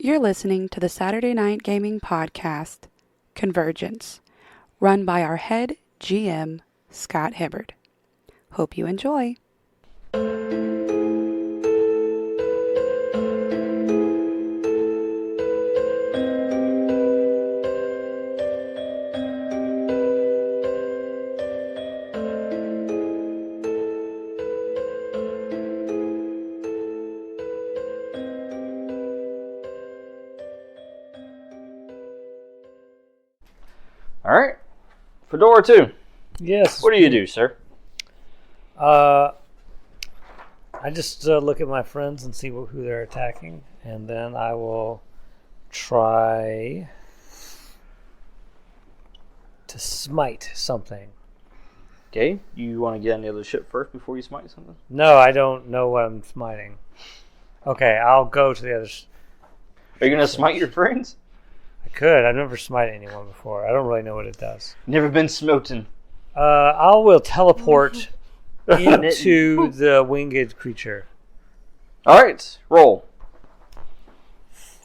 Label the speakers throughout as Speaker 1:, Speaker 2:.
Speaker 1: You're listening to the Saturday Night Gaming Podcast, Convergence, run by our head GM, Scott Hibbard. Hope you enjoy.
Speaker 2: All right, Fedora 2.
Speaker 3: Yes.
Speaker 2: What do you do, sir?
Speaker 3: I just look at my friends and see who they're attacking, and then I will try to smite something.
Speaker 2: Okay, you want to get on the other ship first before you smite something?
Speaker 3: No, I don't know what I'm smiting. Okay, I'll go to the other.
Speaker 2: Are you going to smite your friends?
Speaker 3: I could. I've never smited anyone before. I don't really know what it does.
Speaker 2: Never been smoten.
Speaker 3: I will teleport into the winged creature.
Speaker 2: All right, roll.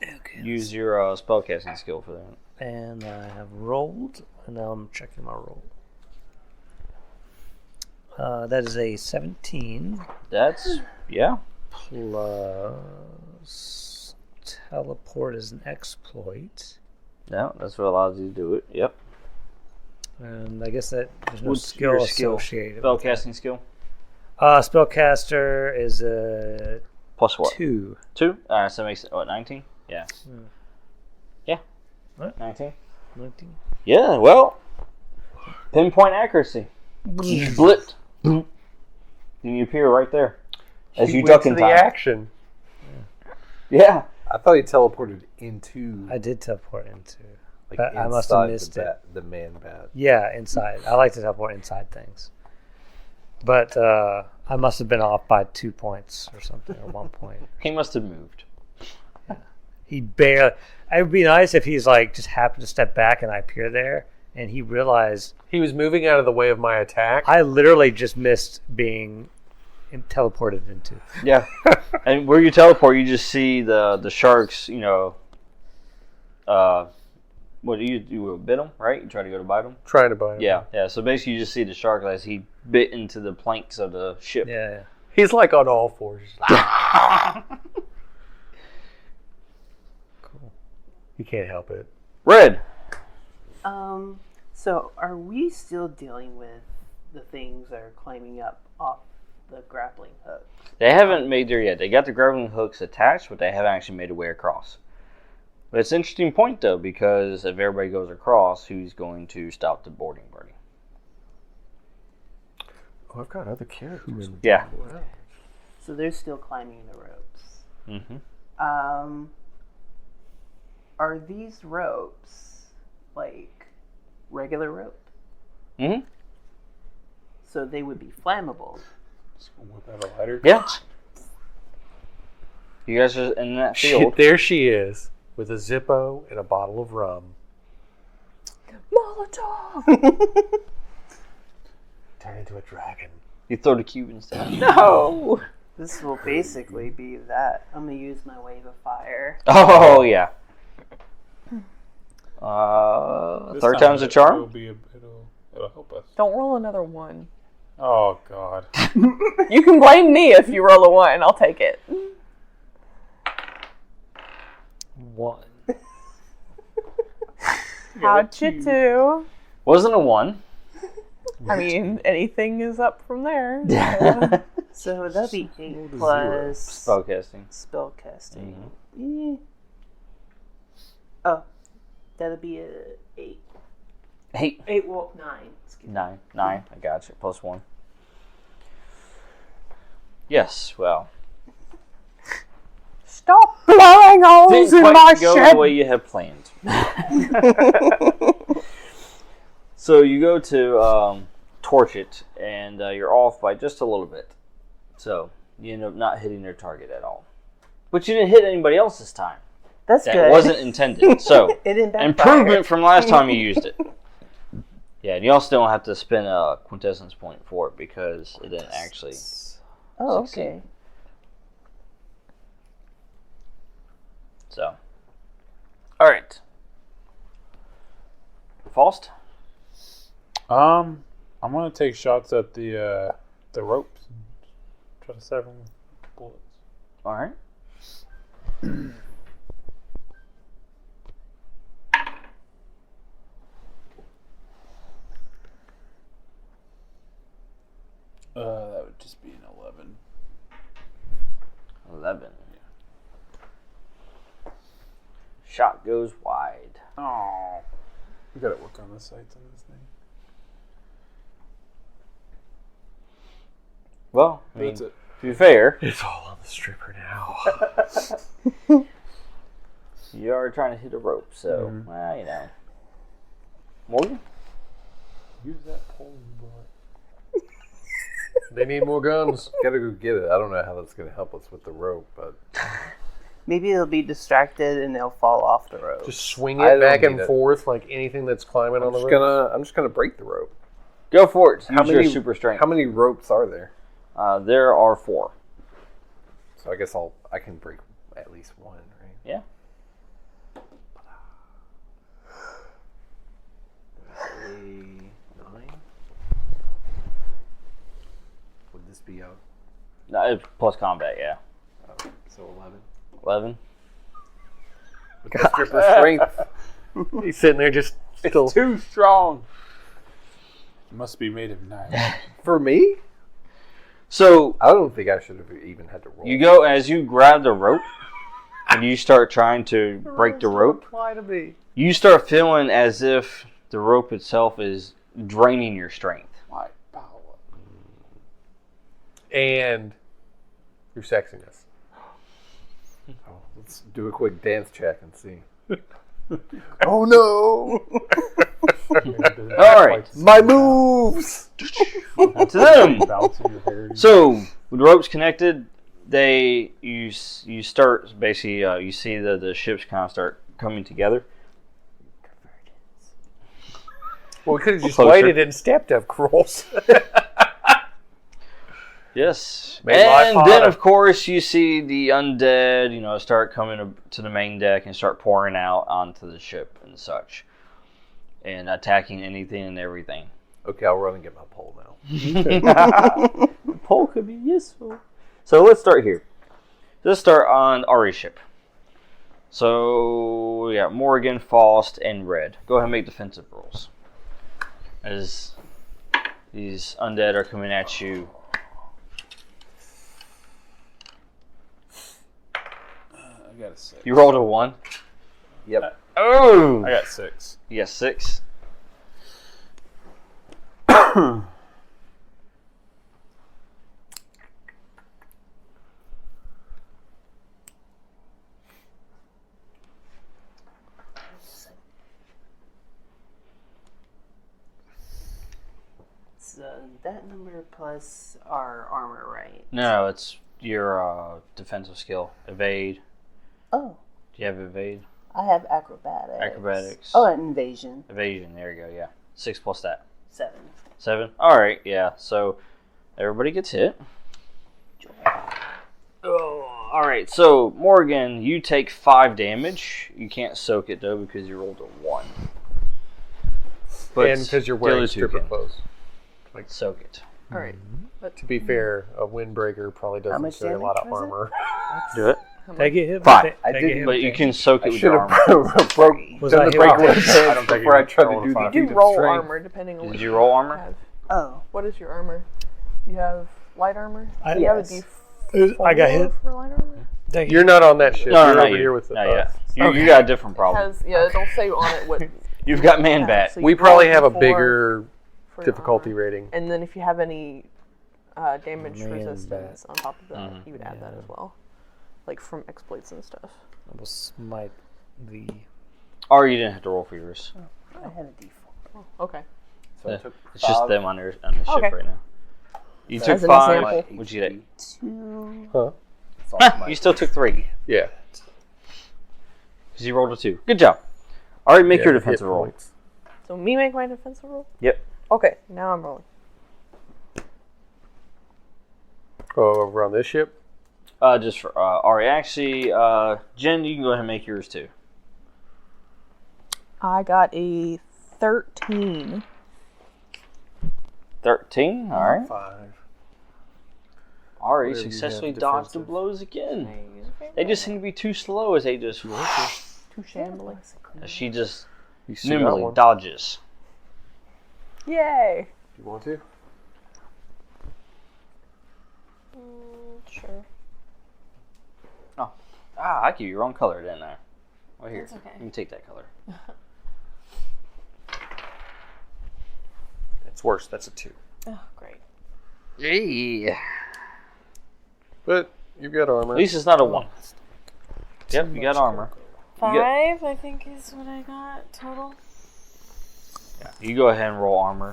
Speaker 3: Okay.
Speaker 2: Use your spellcasting skill for that.
Speaker 3: And I have rolled, and now I'm checking my roll. That is a 17.
Speaker 2: That's, yeah.
Speaker 3: Plus teleport is an exploit.
Speaker 2: No, that's what allows you to do it. Yep.
Speaker 3: And I guess that there's no
Speaker 2: What's
Speaker 3: skill
Speaker 2: your skill?
Speaker 3: associated.
Speaker 2: Spellcasting skill?
Speaker 3: Spellcaster is a
Speaker 2: Plus what?
Speaker 3: 2.
Speaker 2: 2? So that makes it, what, 19? Yeah. Yeah.
Speaker 3: What?
Speaker 2: 19?
Speaker 3: 19.
Speaker 2: Yeah, well, pinpoint accuracy. Blipped. And you appear right there. As you duck in
Speaker 4: the
Speaker 2: time.
Speaker 4: action.
Speaker 2: Yeah.
Speaker 4: I thought he teleported into.
Speaker 3: I did teleport into.
Speaker 4: Like
Speaker 3: but I must have missed it.
Speaker 4: The man bat.
Speaker 3: Yeah, inside. I like to teleport inside things. But I must have been off by 2 points or something, or 1 point.
Speaker 2: He must have moved.
Speaker 3: Yeah. He barely. It would be nice if he's like just happened to step back and I appear there, and he realized
Speaker 4: He was moving out of the way of my attack.
Speaker 3: I literally just missed being teleported into.
Speaker 2: Yeah. And where you teleport, you just see the sharks, you know. What do you bit them, right? You try to go to bite them?
Speaker 4: Trying to buy him.
Speaker 2: Yeah, yeah. So basically you just see the shark as he bit into the planks of the ship.
Speaker 3: Yeah.
Speaker 4: He's like on all fours.
Speaker 3: Cool.
Speaker 4: You can't help it.
Speaker 2: Red.
Speaker 5: So are we still dealing with the things that are climbing up off the grappling hook?
Speaker 2: They haven't made there yet. They got the grappling hooks attached, but they haven't actually made a way across. But it's an interesting point, though, because if everybody goes across, who's going to stop the boarding party?
Speaker 4: Oh, I've got other characters.
Speaker 2: Yeah.
Speaker 4: Wow.
Speaker 5: So they're still climbing the ropes.
Speaker 2: Mm-hmm.
Speaker 5: Are these ropes like regular rope?
Speaker 2: Mm-hmm.
Speaker 5: So they would be flammable.
Speaker 4: Just gonna whip out a lighter.
Speaker 2: Yeah. You guys are in that field.
Speaker 4: There she is with a Zippo and a bottle of rum.
Speaker 5: Molotov!
Speaker 4: Turn into a dragon.
Speaker 2: You throw the Cubans down.
Speaker 5: No! This will basically be that. I'm going to use my wave of fire.
Speaker 2: Oh, yeah. Third time's a charm?
Speaker 4: It'll help us.
Speaker 6: Don't roll another 1.
Speaker 4: Oh, God.
Speaker 6: You can blame me if you roll a 1. I'll take it.
Speaker 3: 1.
Speaker 6: How'd you do?
Speaker 2: Wasn't a 1.
Speaker 6: I mean, anything is up from there.
Speaker 5: So that'll be 8 plus
Speaker 2: Spellcasting.
Speaker 5: spellcasting.
Speaker 2: Mm-hmm.
Speaker 5: Oh, that'll be a 8.
Speaker 2: 8.
Speaker 5: 8, well, 9. Excuse me.
Speaker 2: 9. I got you. Plus 1. Yes, well.
Speaker 6: Stop blowing holes
Speaker 2: Didn't
Speaker 6: in my
Speaker 2: quite go
Speaker 6: shed.
Speaker 2: the way you had planned. So you go to torch it, and you're off by just a little bit. So you end up not hitting their target at all. But you didn't hit anybody else this time.
Speaker 5: That's
Speaker 2: That
Speaker 5: good.
Speaker 2: wasn't intended. So
Speaker 5: It didn't backfire.
Speaker 2: improvement from last time you used it. Yeah, and you also don't have to spend a quintessence point for it because it didn't actually.
Speaker 5: Oh,
Speaker 2: succeed.
Speaker 5: okay.
Speaker 2: So, right. Faust?
Speaker 7: I'm gonna take shots at the ropes. Try to sever them with bullets.
Speaker 2: All right.
Speaker 7: That would just be an 11.
Speaker 2: 11. Shot goes wide.
Speaker 7: Oh, we gotta work on the sights on this thing.
Speaker 2: Well, I mean,
Speaker 7: That's it.
Speaker 2: to be fair,
Speaker 4: It's all on the stripper now.
Speaker 2: you are trying to hit a rope, so, well, you know. Morgan?
Speaker 7: Use that pole you brought.
Speaker 4: They need more guns. Gotta go get it. I don't know how that's gonna help us with the rope, but
Speaker 5: Maybe they'll be distracted and they'll fall off the rope.
Speaker 4: just swing
Speaker 8: I
Speaker 4: it
Speaker 8: don't
Speaker 4: back and
Speaker 8: need it.
Speaker 4: forth like anything that's climbing on the rope.
Speaker 8: I'm just gonna break the rope.
Speaker 2: Go for it.
Speaker 8: How
Speaker 2: Use your
Speaker 8: many
Speaker 2: super strength.
Speaker 8: How many ropes are there?
Speaker 2: There are 4.
Speaker 8: So I guess I can break at least one, right?
Speaker 2: Yeah.
Speaker 8: A 9. Would this be out?
Speaker 2: No, it's plus combat, yeah.
Speaker 8: So 11.
Speaker 2: 11.
Speaker 8: With the stripper strength.
Speaker 4: He's sitting there just still.
Speaker 2: Too strong.
Speaker 7: Must be made of nylon.
Speaker 8: For me?
Speaker 2: So,
Speaker 8: I don't think I should have even had to roll.
Speaker 2: you go, as you grab the rope, and you start trying to break the rope,
Speaker 4: Apply to me.
Speaker 2: you start feeling as if the rope itself is draining your strength.
Speaker 7: My power.
Speaker 4: And your sexiness.
Speaker 8: Oh, let's do a quick dance check and see. Oh no!
Speaker 2: All right.
Speaker 8: My moves!
Speaker 2: To them.
Speaker 7: Bouncing your hair.
Speaker 2: So, with ropes connected, you start basically you see the ships kind of start coming together.
Speaker 4: Well, we could have just
Speaker 2: Closer.
Speaker 4: waited and stepped up, Krolls.
Speaker 2: Yes,
Speaker 4: Made life
Speaker 2: and then
Speaker 4: harder.
Speaker 2: of course you see the undead, start coming to the main deck and start pouring out onto the ship and such, and attacking anything and everything.
Speaker 8: Okay, I'll run and get my pole now.
Speaker 2: The pole could be useful. So let's start here. Let's start on Ari's ship. So we got Morgan, Faust, and Red. Go ahead and make defensive rolls. As these undead are coming at you.
Speaker 7: I got a 6.
Speaker 2: You rolled a 1.
Speaker 8: Yep.
Speaker 2: Oh!
Speaker 7: I got 6.
Speaker 2: Yes, 6.
Speaker 5: So that number plus our armor, right?
Speaker 2: No, it's your defensive skill. Evade.
Speaker 5: Oh,
Speaker 2: Do you have evade?
Speaker 5: I have acrobatics.
Speaker 2: Acrobatics.
Speaker 5: Oh, and invasion.
Speaker 2: Evasion. There you go. Yeah. 6 plus that.
Speaker 5: 7.
Speaker 2: 7. All right. Yeah. So everybody gets hit. Oh, all right. So Morgan, you take 5 damage. You can't soak it though because you rolled a 1. But
Speaker 4: and because you're
Speaker 2: the
Speaker 4: wearing
Speaker 2: other two
Speaker 4: stripper
Speaker 2: can
Speaker 4: clothes.
Speaker 2: soak it.
Speaker 6: All right.
Speaker 4: To be fair, a windbreaker probably doesn't
Speaker 5: much
Speaker 4: carry a lot of
Speaker 5: damage was it?
Speaker 4: armor.
Speaker 2: Do it.
Speaker 3: Take it hit.
Speaker 2: 5.
Speaker 3: Take
Speaker 8: I
Speaker 3: it
Speaker 8: didn't-
Speaker 3: hit.
Speaker 2: But you can soak it
Speaker 8: I
Speaker 2: with
Speaker 8: should
Speaker 2: your armor.
Speaker 8: have broke
Speaker 3: Was
Speaker 8: done
Speaker 3: I
Speaker 8: the
Speaker 3: hit?
Speaker 8: breakaway
Speaker 4: I
Speaker 8: dance
Speaker 4: don't think
Speaker 8: before I
Speaker 4: you
Speaker 8: tried to
Speaker 4: rolled
Speaker 8: do
Speaker 4: a
Speaker 8: the
Speaker 4: five.
Speaker 6: You
Speaker 8: feat
Speaker 6: do
Speaker 8: of
Speaker 6: roll
Speaker 8: strength.
Speaker 6: armor depending on
Speaker 2: Did
Speaker 6: what
Speaker 2: you roll armor?
Speaker 6: have.
Speaker 5: Oh,
Speaker 6: What is your armor? Do you have light armor?
Speaker 3: I-
Speaker 6: Do you have a
Speaker 5: Yes.
Speaker 6: D4
Speaker 3: I got hit.
Speaker 6: for light armor?
Speaker 3: Take it.
Speaker 4: You're not on that ship.
Speaker 2: No,
Speaker 4: You're
Speaker 2: not
Speaker 4: over
Speaker 2: you.
Speaker 4: here with the
Speaker 2: Not yet.
Speaker 4: us.
Speaker 2: You got a different problem.
Speaker 6: Has it'll say on it what
Speaker 2: You've got man
Speaker 6: you have.
Speaker 2: bat.
Speaker 6: So
Speaker 4: We
Speaker 6: you
Speaker 4: probably
Speaker 6: roll
Speaker 4: have a
Speaker 6: D4
Speaker 4: bigger
Speaker 6: for your
Speaker 4: difficulty
Speaker 6: armor.
Speaker 4: rating.
Speaker 6: And then if you have any damage
Speaker 3: Man
Speaker 6: resistance on top of that,
Speaker 2: Mhm.
Speaker 6: you would add that as well, like from exploits and stuff.
Speaker 3: I will smite the.
Speaker 2: Or you didn't have to roll for yours.
Speaker 5: I had a D4.
Speaker 6: Okay.
Speaker 8: So I
Speaker 2: Yeah.
Speaker 8: took
Speaker 2: It's just
Speaker 8: 5.
Speaker 2: them on the ship
Speaker 6: Okay.
Speaker 2: right now. You
Speaker 5: So
Speaker 2: took
Speaker 6: as an
Speaker 2: 5.
Speaker 6: example.
Speaker 2: What'd you get?
Speaker 5: 2.
Speaker 4: Huh?
Speaker 8: It's off my-
Speaker 2: You still took 3
Speaker 4: Yeah.
Speaker 2: because you rolled a 2. Good job. All right, make
Speaker 4: Yeah,
Speaker 2: your
Speaker 4: hit
Speaker 2: defensive roll.
Speaker 4: points.
Speaker 6: So me make my defensive roll.
Speaker 2: Yep.
Speaker 6: Okay. Now I'm rolling.
Speaker 4: Oh, over on this ship?
Speaker 2: Just for Ari. Actually, Jen, you can go ahead and make yours too.
Speaker 6: I got a 13.
Speaker 2: 13. All right.
Speaker 4: 5.
Speaker 2: Ari
Speaker 4: Whatever you
Speaker 2: successfully
Speaker 4: have
Speaker 2: dodged the
Speaker 4: defensive.
Speaker 2: blows again.
Speaker 6: Can I use a favorite?
Speaker 2: They just seem to be too slow as they just.
Speaker 6: Too shambly.
Speaker 2: She just
Speaker 4: You see that
Speaker 2: nimbly
Speaker 4: one?
Speaker 2: dodges.
Speaker 6: Yay.
Speaker 4: You want to?
Speaker 6: Sure.
Speaker 2: I gave you the wrong color, didn't I? Well, here.
Speaker 6: That's okay.
Speaker 2: You can take that color.
Speaker 4: It's worse. That's a 2.
Speaker 6: Oh, great.
Speaker 2: Yeah.
Speaker 4: But you've got armor.
Speaker 2: At least it's not a 1. Yep, you got armor.
Speaker 6: 5, I think, is what I got total.
Speaker 2: Yeah. You go ahead and roll armor.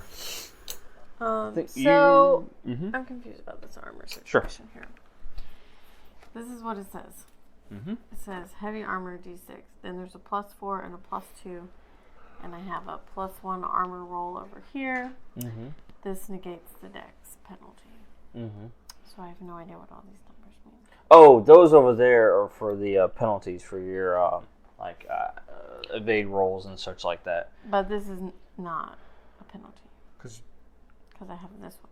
Speaker 2: think
Speaker 6: So,
Speaker 2: Mhm.
Speaker 6: I'm confused about this armor
Speaker 2: Sure.
Speaker 6: situation here. This is what it says.
Speaker 2: Mm-hmm.
Speaker 6: It says heavy armor D6. Then there's a +4 and a +2. And I have a +1 armor roll over here.
Speaker 2: Mm-hmm.
Speaker 6: This negates the dex penalty.
Speaker 2: Mm-hmm.
Speaker 6: So I have no idea what all these numbers mean.
Speaker 2: Oh, those over there are for the penalties for your evade rolls and such like that.
Speaker 6: But this is not a penalty.
Speaker 4: Because
Speaker 6: I have this one.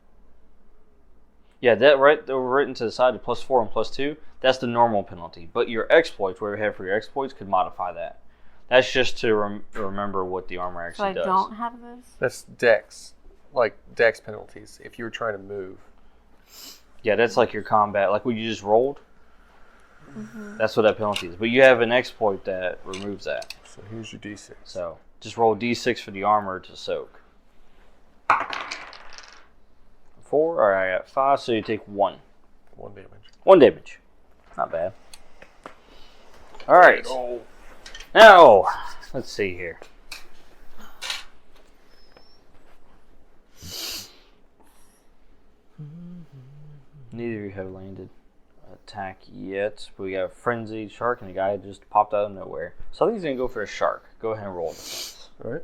Speaker 2: Yeah, that right over written to the side of +4 and +2. That's the normal penalty. But your exploits, whatever you have for your exploits, could modify that. That's just to remember what the armor
Speaker 6: So I
Speaker 2: actually does.
Speaker 6: don't have this?
Speaker 4: that's dex. Like dex penalties if you were trying to move.
Speaker 2: Yeah, that's like your combat, like what you just rolled.
Speaker 6: Mm-hmm.
Speaker 2: That's what that penalty is. But you have an exploit that removes that.
Speaker 4: So here's your d6.
Speaker 2: So just roll d6 for the armor to soak. 4. All right, I got 5, so you take 1.
Speaker 4: 1 damage.
Speaker 2: 1 damage. Not bad. All right. Now, let's see here. Neither of you have landed attack yet. But we got a frenzied shark and a guy just popped out of nowhere. So I think he's going to go for a shark. Go ahead and roll defense.
Speaker 4: All right.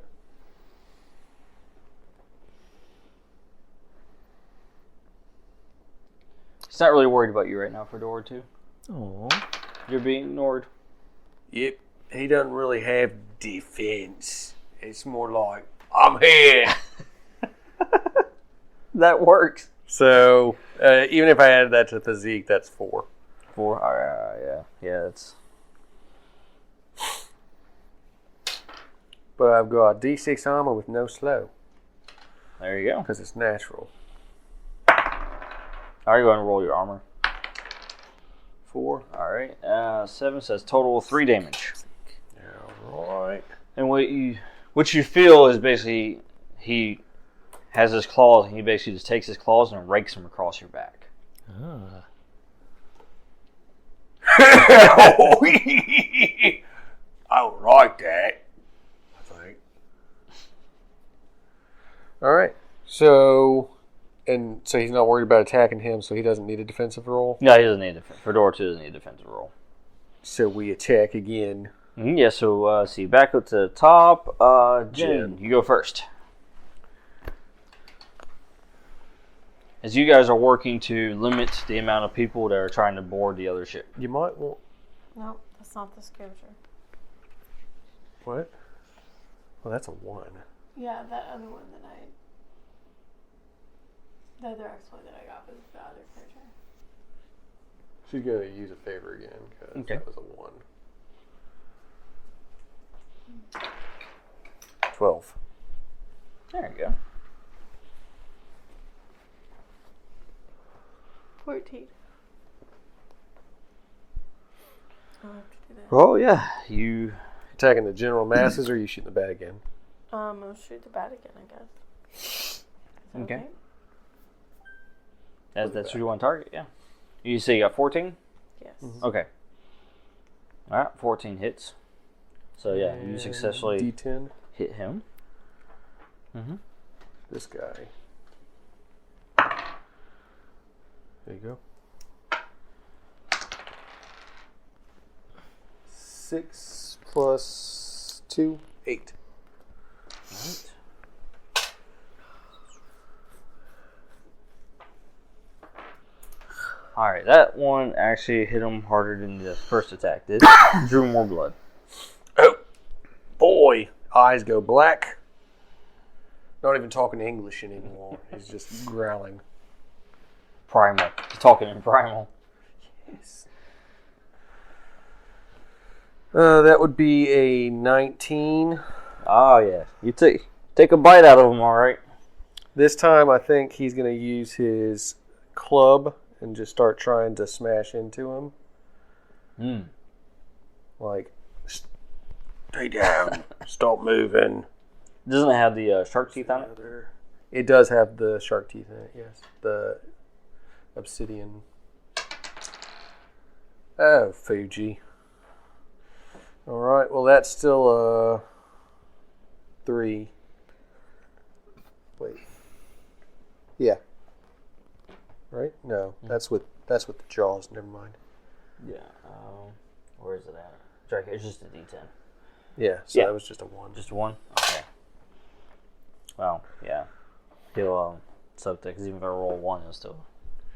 Speaker 2: He's not really worried about you right now, Fedora 2.
Speaker 3: Aww.
Speaker 2: You're being ignored.
Speaker 8: Yep, he doesn't really have defense. It's more like, I'm here.
Speaker 2: That works.
Speaker 4: So even if I added that to physique, that's 4.
Speaker 2: 4. All right, yeah, that's.
Speaker 4: But I've got d6 armor with no slow
Speaker 2: There you go.
Speaker 4: because it's natural.
Speaker 2: All right, go ahead and roll your armor.
Speaker 4: 4.
Speaker 2: All right, 7 says total 3 damage.
Speaker 4: All right.
Speaker 2: And what you feel is basically he has his claws, and he basically just takes his claws and rakes them across your back.
Speaker 3: Ah.
Speaker 8: I don't like that. I think.
Speaker 4: All right. So he's not worried about attacking him, so he doesn't need a defensive roll.
Speaker 2: No, he doesn't need a Fedora 2 doesn't need a defensive roll.
Speaker 4: So we attack again.
Speaker 2: Yeah, so see, back up to the top. Jen, you go first. As you guys are working to limit the amount of people that are trying to board the other ship.
Speaker 4: You might want
Speaker 6: No, that's not the scripture.
Speaker 4: what? Well, that's a 1.
Speaker 6: Yeah, that other one that the other exploit that I got was the other creature.
Speaker 4: She's gonna use a favor again because
Speaker 2: Okay.
Speaker 4: that was a 1. 12.
Speaker 2: There you go.
Speaker 6: 14. I'll have to do that.
Speaker 2: Oh yeah, you.
Speaker 4: Attacking the general masses, or are you shooting the bat again?
Speaker 6: I'll shoot the bat again, I guess. Is that
Speaker 2: Okay. That's what you want to target, yeah. You say you got 14?
Speaker 6: Yes.
Speaker 2: Okay. Alright, 14 hits. So yeah, you
Speaker 4: And
Speaker 2: successfully
Speaker 4: D10.
Speaker 2: hit him. Mm-hmm.
Speaker 4: This guy. There you go. 6 plus 2, 8.
Speaker 2: Alright. Alright, that one actually hit him harder than the first attack did. Drew more blood.
Speaker 8: Oh, boy.
Speaker 4: eyes go black. Not even talking English anymore. He's just growling.
Speaker 2: Primal. He's talking in primal.
Speaker 4: Yes. That would be a 19.
Speaker 2: Oh, yeah. You take a bite out of him, all right?
Speaker 4: This time, I think he's going to use his club and just start trying to smash into him. Like, stay down. Stop moving.
Speaker 2: Doesn't it have the shark teeth on it?
Speaker 4: It does have the shark teeth in it, yes. The obsidian. Oh, Fuji. Alright, well that's still a 3. Wait. Yeah. Right? No, that's with the jaws, never mind.
Speaker 2: Yeah. Where is it at? Sorry, it's just a D10.
Speaker 4: Yeah, so that was just a 1.
Speaker 2: Just 1? Okay. Well, yeah. He'll soak that, because even if I roll 1, it'll still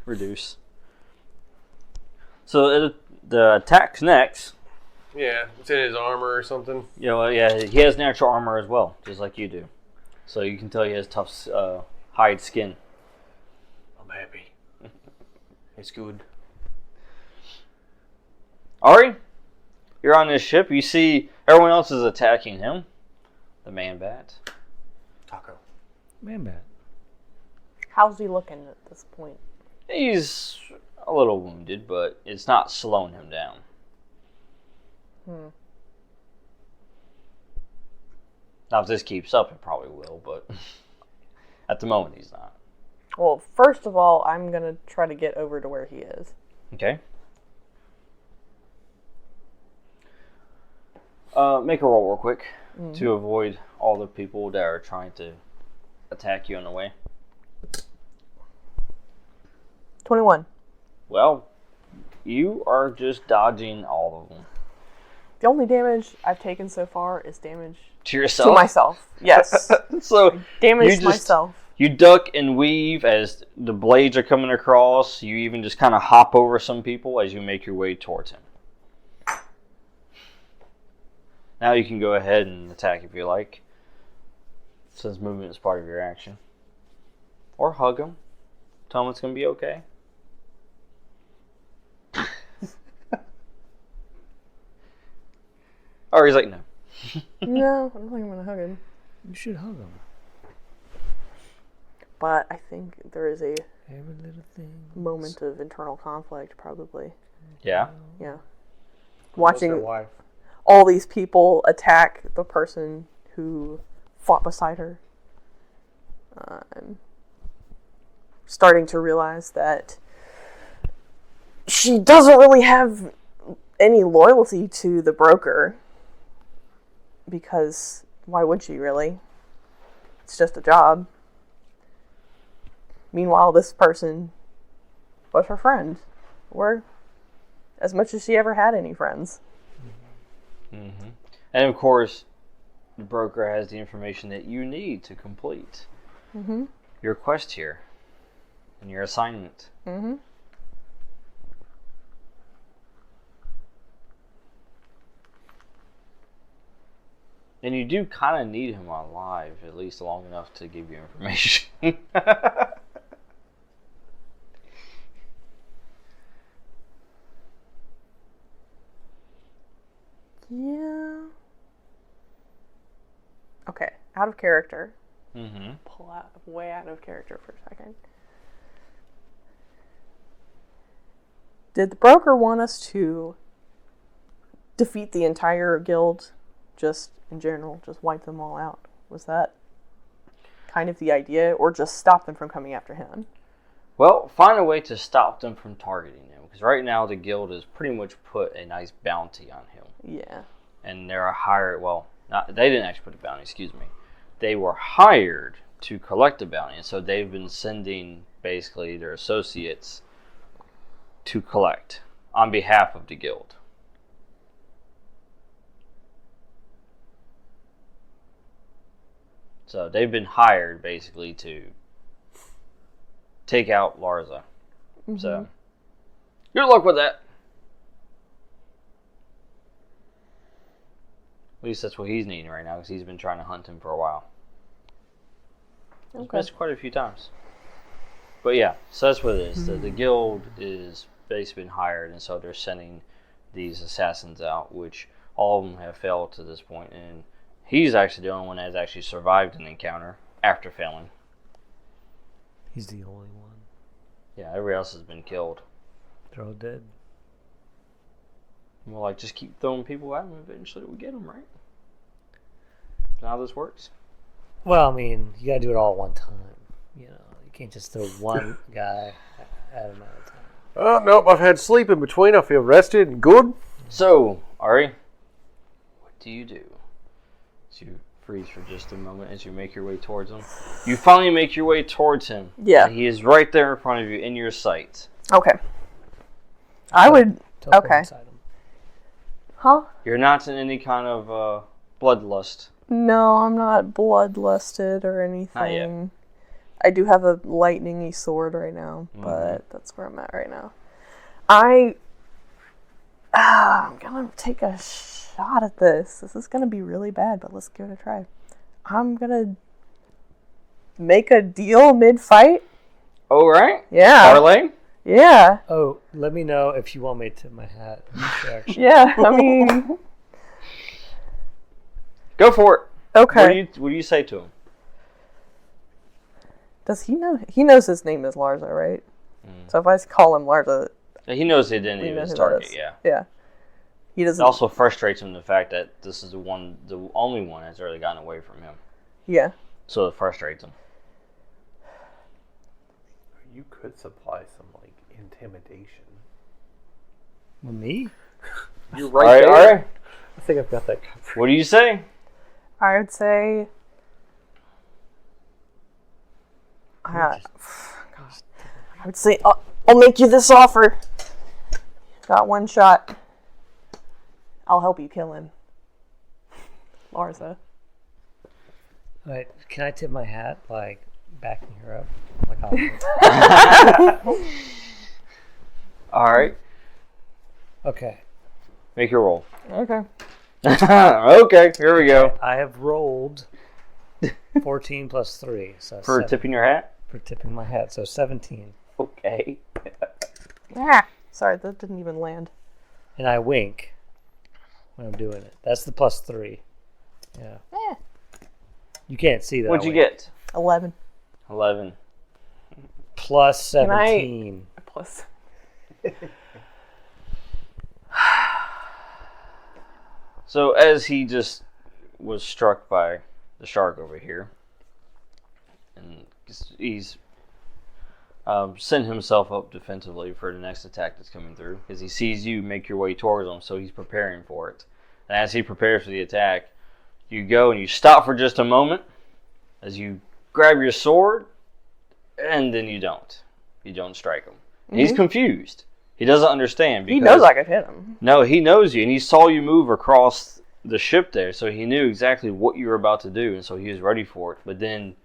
Speaker 2: reduce. So the attack's next.
Speaker 4: Yeah, it's in his armor or something.
Speaker 2: Yeah, well, yeah, he has natural armor as well, just like you do. So you can tell he has tough hide skin.
Speaker 4: I'm happy. It's good.
Speaker 2: Ari, you're on this ship. You see everyone else is attacking him. The man-bat.
Speaker 4: Taco.
Speaker 3: Man-bat.
Speaker 9: How's he looking at this point?
Speaker 2: He's a little wounded, but it's not slowing him down. Now, if this keeps up, it probably will, but at the moment, he's not.
Speaker 9: Well, first of all, I'm going to try to get over to where he is.
Speaker 2: Okay. Make a roll real quick to avoid all the people that are trying to attack you on the way.
Speaker 9: 21.
Speaker 2: Well, you are just dodging all of them.
Speaker 9: The only damage I've taken so far is damage
Speaker 2: To yourself?
Speaker 9: to myself. Yes.
Speaker 2: So
Speaker 9: Damage to myself.
Speaker 2: You duck and weave as the blades are coming across. You even just kind of hop over some people as you make your way towards him. Now you can go ahead and attack if you like, since movement is part of your action. Or hug him. Tell him it's going to be okay. Or he's like, no.
Speaker 9: No, I don't think I'm going to hug him.
Speaker 3: You should hug him.
Speaker 9: But I think there is a
Speaker 3: Every little thing.
Speaker 9: moment of internal conflict, probably.
Speaker 2: Yeah?
Speaker 9: Yeah.
Speaker 4: What's their
Speaker 9: Watching
Speaker 4: wife?
Speaker 9: all these people attack the person who fought beside her. I'm starting to realize that she doesn't really have any loyalty to the broker. Because why would she really? It's just a job. Meanwhile, this person was her friend. Or as much as she ever had any friends.
Speaker 2: Mm-hmm. And of course, the broker has the information that you need to complete your quest here and your assignment.
Speaker 9: Mm-hmm.
Speaker 2: And you do kind of need him alive, at least long enough to give you information.
Speaker 9: Yeah. Okay, out of character. Pull out way out of character for a second. Did the broker want us to defeat the entire guild, just in general, just wipe them all out? Was that kind of the idea, or just stop them from coming after him?
Speaker 2: Well, find a way to stop them from targeting him, because right now the guild has pretty much put a nice bounty on him.
Speaker 9: Yeah.
Speaker 2: And they're hired, well, they didn't actually put a bounty, excuse me. They were hired to collect a bounty, and so they've been sending basically their associates to collect on behalf of the guild. So they've been hired basically to take out Larza. So good luck with that. At least that's what he's needing right now because he's been trying to hunt him for a while. He's
Speaker 9: Okay.
Speaker 2: missed quite a few times. But yeah, so that's what it is. The guild is basically been hired, and so they're sending these assassins out, which all of them have failed to this point, and he's actually the only one that has actually survived an encounter after failing.
Speaker 3: He's the only one.
Speaker 2: Yeah, everybody else has been killed.
Speaker 3: They're all dead.
Speaker 2: And we're like, just keep throwing people at them, eventually we'll get them, right? Is that how this works?
Speaker 3: Well, I mean, you gotta do it all at one time. You know, you can't just throw one guy at him at a time.
Speaker 4: Oh, nope, I've had sleep in between. I feel rested and good.
Speaker 2: So, Ari, what do you do? So you freeze for just a moment as you make your way towards him. You finally make your way towards him.
Speaker 9: Yeah.
Speaker 2: And he is right there in front of you, in your sight.
Speaker 9: Okay. I would.
Speaker 3: Teleport
Speaker 9: Okay.
Speaker 3: inside him.
Speaker 9: Huh?
Speaker 2: You're not in any kind of bloodlust.
Speaker 9: No, I'm not bloodlusted or anything. I do have a lightning-y sword right now, but that's where I'm at right now. I'm gonna take a shot at this. This is gonna be really bad, but let's give it a try. I'm gonna make a deal mid-fight.
Speaker 2: All right.
Speaker 9: Yeah.
Speaker 2: Parley?
Speaker 9: Yeah.
Speaker 3: Oh, let me know if you want me to tip my hat.
Speaker 9: Yeah, I mean...
Speaker 2: Go for it.
Speaker 9: Okay.
Speaker 2: What do you say to him?
Speaker 9: Does he know? He knows his name is Larza, right? So if I call him Larza...
Speaker 2: He knows the identity
Speaker 9: we
Speaker 2: of
Speaker 9: know
Speaker 2: his
Speaker 9: who
Speaker 2: target,
Speaker 9: that is.
Speaker 2: yeah.
Speaker 9: Yeah. He
Speaker 2: It
Speaker 9: doesn't...
Speaker 2: also frustrates him the fact that this is the only one that's really gotten away from him.
Speaker 9: Yeah.
Speaker 2: So it frustrates him.
Speaker 8: You could supply some, like, intimidation.
Speaker 3: With me?
Speaker 8: You're right there.
Speaker 2: All right.
Speaker 8: I think I've got that covered.
Speaker 2: What do you say?
Speaker 9: I would say... I would say, I'll make you this offer. Got one shot. I'll help you kill him. Larza.
Speaker 3: Alright, can I tip my hat, like, backing her up? Like,
Speaker 2: All right.
Speaker 3: Okay.
Speaker 2: Make your roll.
Speaker 9: Okay.
Speaker 2: Okay, here we go.
Speaker 3: I have rolled 14 plus 3. So
Speaker 2: For
Speaker 3: 7,
Speaker 2: tipping your hat?
Speaker 3: for tipping my hat, so 17.
Speaker 2: Okay.
Speaker 9: Ah, sorry, that didn't even land.
Speaker 3: And I wink when I'm doing it. That's the plus 3. Yeah.
Speaker 9: Eh.
Speaker 3: You can't see that.
Speaker 2: What'd you
Speaker 3: wink.
Speaker 2: get?
Speaker 9: 11.
Speaker 2: 11.
Speaker 3: Plus
Speaker 9: Can I-
Speaker 3: 17.
Speaker 9: Plus.
Speaker 2: So as he just was struck by the shark over here, and he's sent himself up defensively for the next attack that's coming through, because he sees you make your way towards him, so he's preparing for it. And as he prepares for the attack, you go and you stop for just a moment, as you grab your sword, and then you don't. You don't strike him. And he's confused. He doesn't understand. Because
Speaker 9: He knows I could hit him.
Speaker 2: No, he knows you, and he saw you move across the ship there, so he knew exactly what you were about to do, and so he was ready for it. But then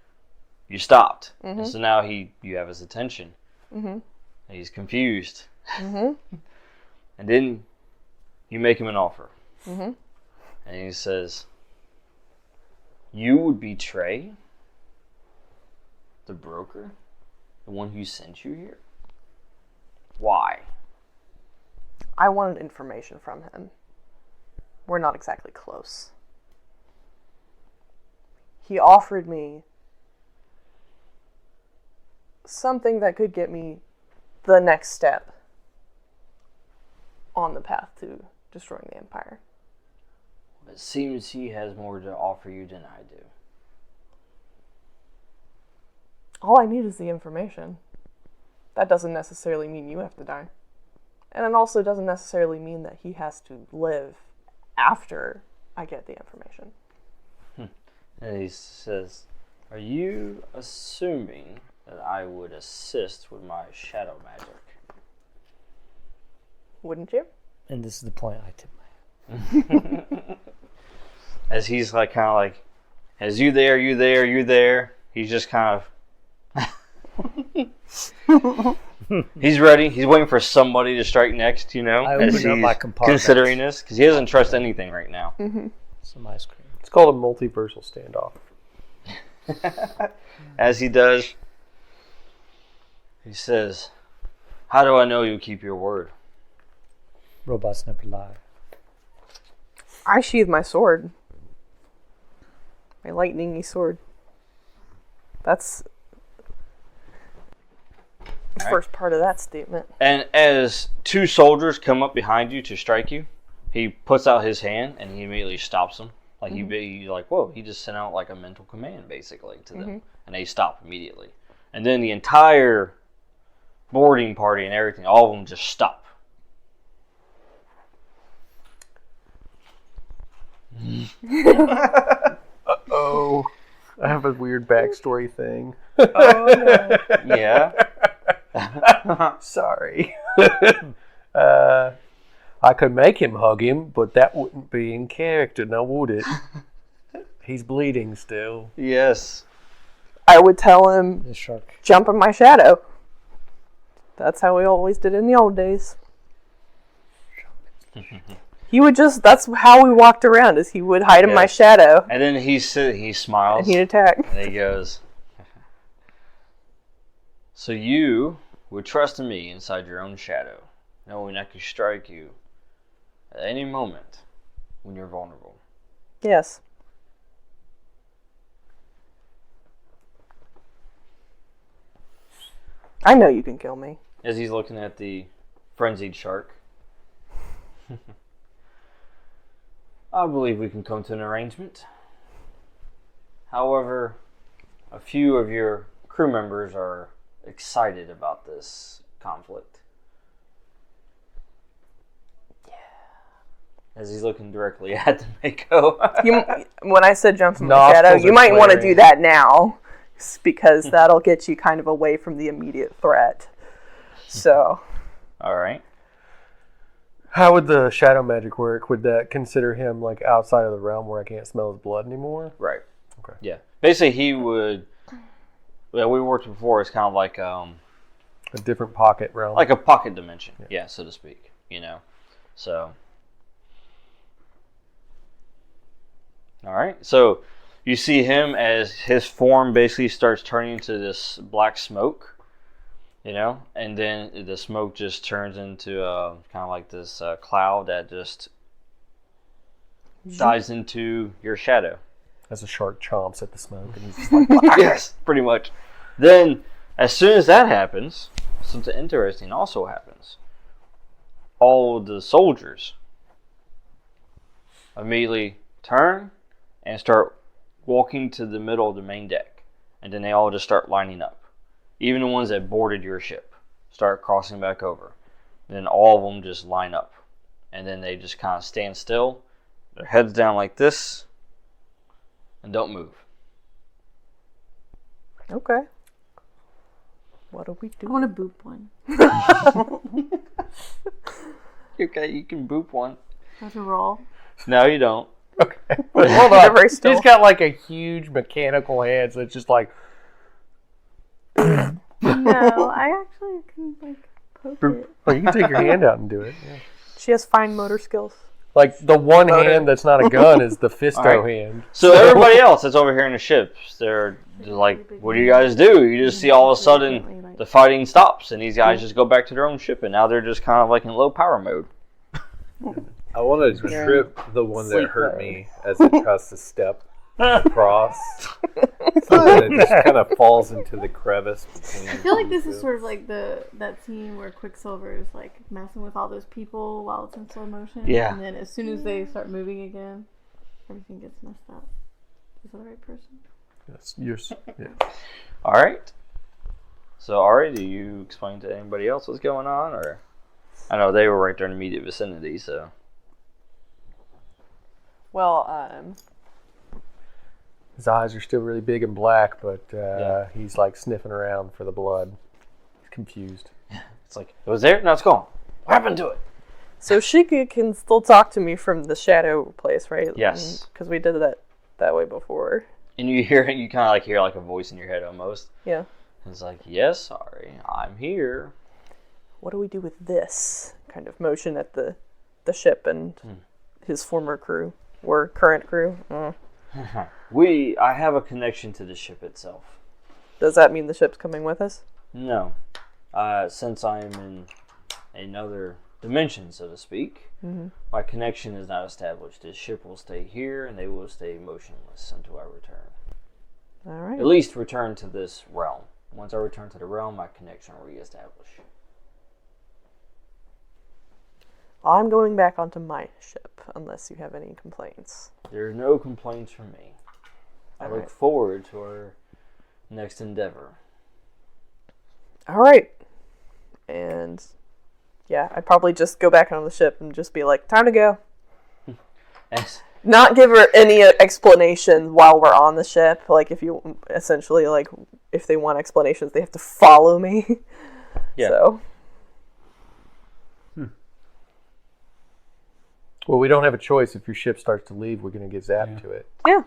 Speaker 2: you stopped, and so now you have his attention. And he's confused. And then you make him an offer, and he says, "You would betray the broker, the one who sent you here? Why?"
Speaker 9: I wanted information from him. We're not exactly close. He offered me something that could get me the next step on the path to destroying the Empire.
Speaker 2: It seems he has more to offer you than I do.
Speaker 9: All I need is the information. That doesn't necessarily mean you have to die. And it also doesn't necessarily mean that he has to live after I get the information.
Speaker 2: And he says, "Are you assuming that I would assist with my shadow magic?"
Speaker 9: Wouldn't you?
Speaker 3: And this is the point I tip my hat.
Speaker 2: As he's like, kind of like, "As you there, you there, you there." He's just kind of. He's ready. He's waiting for somebody to strike next, you know,
Speaker 3: I
Speaker 2: as
Speaker 3: open up
Speaker 2: he's
Speaker 3: my compartment.
Speaker 2: considering this, because he doesn't trust anything right now.
Speaker 3: some ice cream.
Speaker 4: It's called a multiversal standoff.
Speaker 2: As he does, he says, "How do I know you keep your word?"
Speaker 3: Robots never lie.
Speaker 9: I sheathe my sword. My lightningy sword. That's the first part of that statement.
Speaker 2: And as two soldiers come up behind you to strike you, he puts out his hand and he immediately stops them. Like you're like, whoa, he just sent out like a mental command basically to them. And they stop immediately. And then the entire boarding party and everything, all of them just stop.
Speaker 4: Uh-oh. I have a weird backstory thing.
Speaker 2: Oh, no. Yeah.
Speaker 4: Sorry. I could make him hug him, but that wouldn't be in character, now would it? He's bleeding still.
Speaker 2: Yes.
Speaker 9: I would tell him,
Speaker 3: The shark.
Speaker 9: jump in my shadow. That's how we always did in the old days. He would just, that's how we walked around, is he would hide in my shadow.
Speaker 2: And then he smiles.
Speaker 9: And he'd attack.
Speaker 2: And he goes, "So you would trust in me inside your own shadow, knowing I could strike you at any moment when you're vulnerable."
Speaker 9: Yes. I know you can kill me.
Speaker 2: As he's looking at the frenzied shark. "I believe we can come to an arrangement. However, a few of your crew members are excited about this conflict." Yeah. As he's looking directly at the Mako.
Speaker 9: When I said jump in my shadow, you might want to do that now, because that'll get you kind of away from the immediate threat. So.
Speaker 2: All right.
Speaker 4: How would the shadow magic work? Would that consider him like outside of the realm where I can't smell his blood anymore?
Speaker 2: Right.
Speaker 4: Okay.
Speaker 2: Yeah. Basically, he would. Well, we worked before. It's kind of like
Speaker 4: a different pocket realm,
Speaker 2: like a pocket dimension. Yeah, so to speak. You know. So. All right. So you see him as his form basically starts turning into this black smoke. You know, and then the smoke just turns into kind of like this cloud that just dives into your shadow.
Speaker 4: As a shark chomps at the smoke, and he's just like,
Speaker 2: yes, pretty much. Then, as soon as that happens, something interesting also happens. All of the soldiers immediately turn and start walking to the middle of the main deck, and then they all just start lining up. Even the ones that boarded your ship start crossing back over. Then all of them just line up. And then they just kind of stand still, their heads down like this, and don't move.
Speaker 9: Okay. What do we do?
Speaker 6: I want to boop one.
Speaker 2: Okay, you can boop one.
Speaker 6: Have to roll.
Speaker 2: No, you don't.
Speaker 4: Okay. But hold on.
Speaker 9: Very still.
Speaker 4: He's got like a huge mechanical hand, so it's just like...
Speaker 6: No, I actually can like poke it.
Speaker 4: Well, you can take your hand out and do it. Yeah.
Speaker 9: She has fine motor skills.
Speaker 4: Like the one hand that's not a gun is the fisto hand.
Speaker 2: So everybody else that's over here in the ships, they're like, what do you guys do? You just see all of a sudden the fighting stops and these guys just go back to their own ship and now they're just kind of like in low power mode.
Speaker 8: I want to trip the one that hurt me as it tries to step across. So that it just kind of falls into the crevice between.
Speaker 6: I feel like this is sort of like that scene where Quicksilver is like messing with all those people while it's in slow motion.
Speaker 2: Yeah.
Speaker 6: And then as soon as they start moving again, everything gets messed up. Is that the right person?
Speaker 4: Yes.
Speaker 2: All right. So Ari, do you explain to anybody else what's going on, or I know they were right there in the immediate vicinity, so.
Speaker 9: Well,
Speaker 4: his eyes are still really big and black, but he's like sniffing around for the blood. He's confused.
Speaker 2: It's like, it was there? Now it's gone. What happened to it?
Speaker 9: so Shika can still talk to me from the shadow place, right?
Speaker 2: Yes.
Speaker 9: Because we did that way before.
Speaker 2: And you hear, you kind of like hear like a voice in your head almost.
Speaker 9: Yeah.
Speaker 2: It's like, yes, sorry, I'm here.
Speaker 9: What do we do with this? Kind of motion at the ship and his former crew. Or current crew?
Speaker 2: I have a connection to the ship itself.
Speaker 9: Does that mean the ship's coming with us?
Speaker 2: No. Since I am in another dimension, so to speak, my connection is not established. This ship will stay here, and they will stay motionless until I return.
Speaker 9: All right.
Speaker 2: At least return to this realm. Once I return to the realm, my connection will reestablish.
Speaker 9: I'm going back onto my ship, unless you have any complaints.
Speaker 2: There are no complaints from me. I look forward to our next endeavor.
Speaker 9: All right. And yeah, I'd probably just go back on the ship and just be like, time to go.
Speaker 2: Yes.
Speaker 9: Not give her any explanation while we're on the ship. Like, if you essentially, like, if they want explanations, they have to follow me.
Speaker 2: Yeah.
Speaker 9: So.
Speaker 4: Well, we don't have a choice. If your ship starts to leave, we're going to get zapped to it.
Speaker 9: Yeah.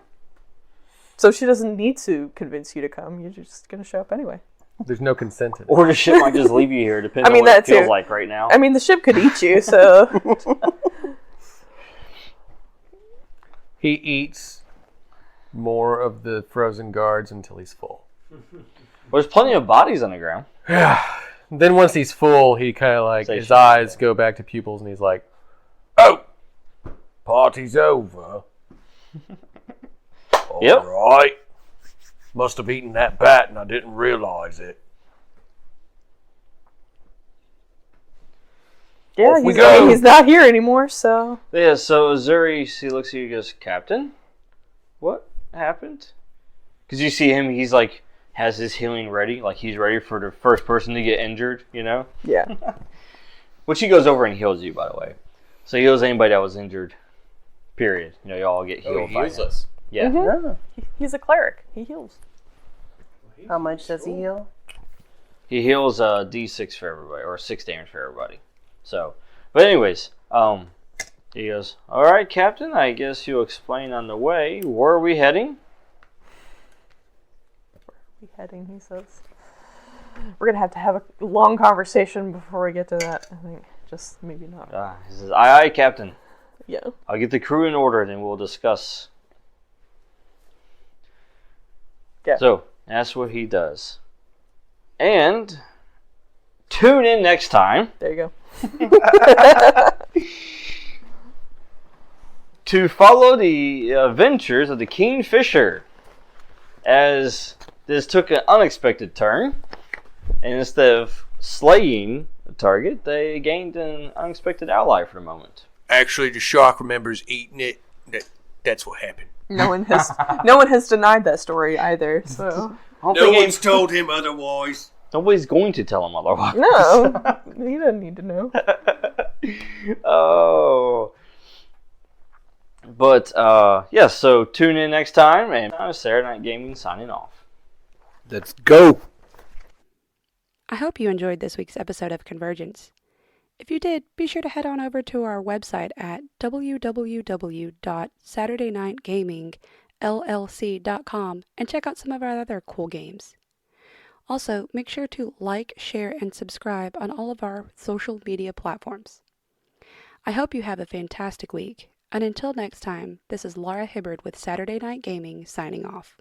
Speaker 9: So she doesn't need to convince you to come. You're just going to show up anyway.
Speaker 4: There's no consent in it.
Speaker 2: Or the ship might just leave you here, depending on what it feels like right now.
Speaker 9: I mean, the ship could eat you, so.
Speaker 4: He eats more of the frozen guards until he's full.
Speaker 2: Well, there's plenty of bodies on the ground.
Speaker 4: Then once he's full, he kind of like, his eyes go back to pupils and he's like, oh, party's over.
Speaker 2: Yep.
Speaker 4: All right. Must have eaten that bat and I didn't realize it.
Speaker 9: Yeah,
Speaker 4: we go.
Speaker 9: he's not here anymore, so.
Speaker 2: Yeah, so Zuri, he looks at you and goes, Captain? What happened? Because you see him, he's like, has his healing ready. Like, he's ready for the first person to get injured, you know?
Speaker 9: Yeah.
Speaker 2: Which he goes over and heals you, by the way. So he heals anybody that was injured, period. You know, you all get healed
Speaker 8: he
Speaker 2: by
Speaker 8: heals
Speaker 2: him.
Speaker 8: us.
Speaker 2: Yeah.
Speaker 5: Yeah.
Speaker 9: He's a cleric. He heals.
Speaker 5: How much does he heal?
Speaker 2: He heals D6 for everybody, or 6 damage for everybody. So, but anyways, he goes, all right, Captain, I guess you'll explain on the way. Where are we heading?
Speaker 9: Where are we heading, he says. We're going to have a long conversation before we get to that, I think. Just maybe not.
Speaker 2: He says, aye, Captain.
Speaker 9: Yeah.
Speaker 2: I'll get the crew in order, then we'll discuss.
Speaker 9: Yeah.
Speaker 2: So, that's what he does. And tune in next time.
Speaker 9: There you go.
Speaker 2: To follow the adventures of the Kingfisher, as this took an unexpected turn, and instead of slaying the target, they gained an unexpected ally for the moment.
Speaker 10: Actually, the shark remembers eating it. That's what happened.
Speaker 9: No one has denied that story either, so.
Speaker 10: No one's told him otherwise.
Speaker 2: Nobody's going to tell him otherwise.
Speaker 9: No, he doesn't need to know.
Speaker 2: Oh. But, yeah, so tune in next time, and Saturday Night Gaming signing off.
Speaker 10: Let's go.
Speaker 1: I hope you enjoyed this week's episode of Convergence. If you did, be sure to head on over to our website at www.saturdaynightgamingllc.com and check out some of our other cool games. Also, make sure to like, share, and subscribe on all of our social media platforms. I hope you have a fantastic week, and until next time, this is Laura Hibbard with Saturday Night Gaming signing off.